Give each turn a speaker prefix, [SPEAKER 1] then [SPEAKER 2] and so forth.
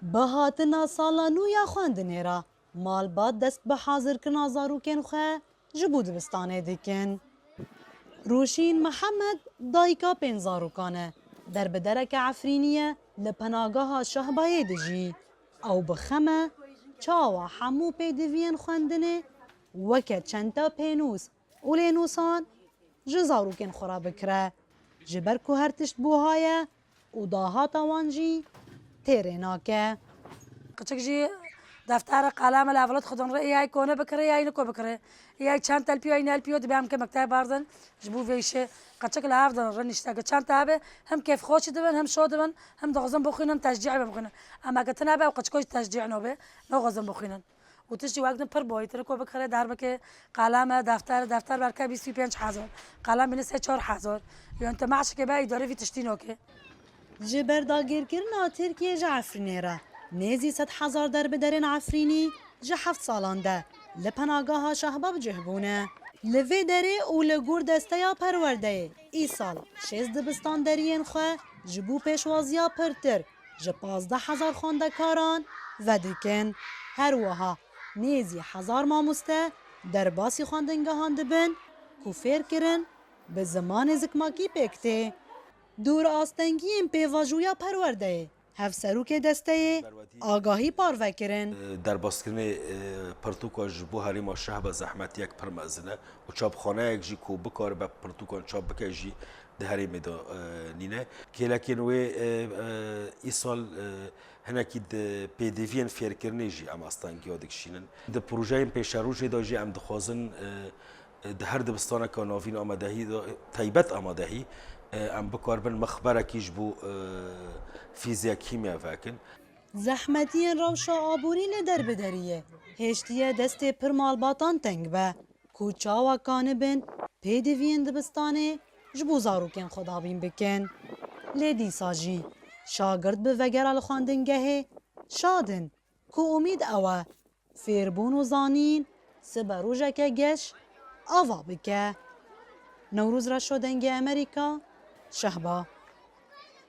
[SPEAKER 1] بهاتنا سالا نو یا خواندنê ra malbat dest bi hazirkirina zarokên xwe ji bo dibistanê dikin. Rûşîn Mihemed dayîka pênc zarokan e. Derbedereke Efrînî ye li penagaha Şehbayê dijî. Ew bi xeme çawa hemû pêdiviyên xwendinê weke çenta pênûs û lênûsan ji zarokên xwe re bikire. Ji ber ku her tişt buha ye û dahata wan jî têrê nake.
[SPEAKER 2] قچک جی دفتر قلم الاولاد خودم را یای کنه بکره یای نکو بکره یای چند تلپی یای نلپیو دبیم که مکتب باردن جبو ویشه قچک لعافدن رنشته که چند تابه هم کیف خوش دبن هم شاد دبن هم دغزم بخوینن تشجیع بخوینن اما قتنا به قچکوش تشجیع نوبه نو غزم بخوینن و تشجیع وقت پر باید ترکو بکره در بکه قلم دفتر برکه 25,000 قلم بینه 3-4,000 یا انت معش که به اداره وی تشتینو که
[SPEAKER 1] Ji ber dagirkirina Tirkiye ji Efrînê re nêzî 100,000 derbederên Efrînî ji heft salan de li penagaha Şehba bicihbûne. Li vê derê û li gor desteya Perwerdeyê îsal 6 dibistan deriyên xwe ji bo pêşwaziya pirtir ji 15,000 xwendekaran vedikin. Her wiha nêzî 1000 mamoste derbasî xwendingehan dibin ku fêrkirin bi zimanê zikmakî pêk tê. دور آستنگیین پیواجویا پرورده هفسروک دسته آگاهی پارو کرن
[SPEAKER 3] در باسکرین پرتوکا جبو هریما شهب زحمت یک پرمزنه و چاپخانه یک جی کو بکار به پرتوکان چاپ بکه جی ده هریم دا نینه که لکن وی ایسال هنکی ده پیدوین فیرکرنه جی ام آستنگی ها دکشینن ده پروژه این پیشروجه دا جی ام دخوازن ده هر دبستانه که ناوین آمدهی تایبت آمدهی ام بکار بن مخبره کیش بو فیزیک کیمیا فکن
[SPEAKER 1] زحمتین روشا آبوری لدر بدریه هشتیه دست پر مالباتان تنگ به کوچاوا کانبن پیدوین دبستانه جبو زاروکن خدا بین بکن لیدی ساجی شاگرد به وگر الخواندنگه شادن کو امید اوه فیربون و زانین سبروجه که گش آوا بکه نوروز را شدنگ امریکا شهبا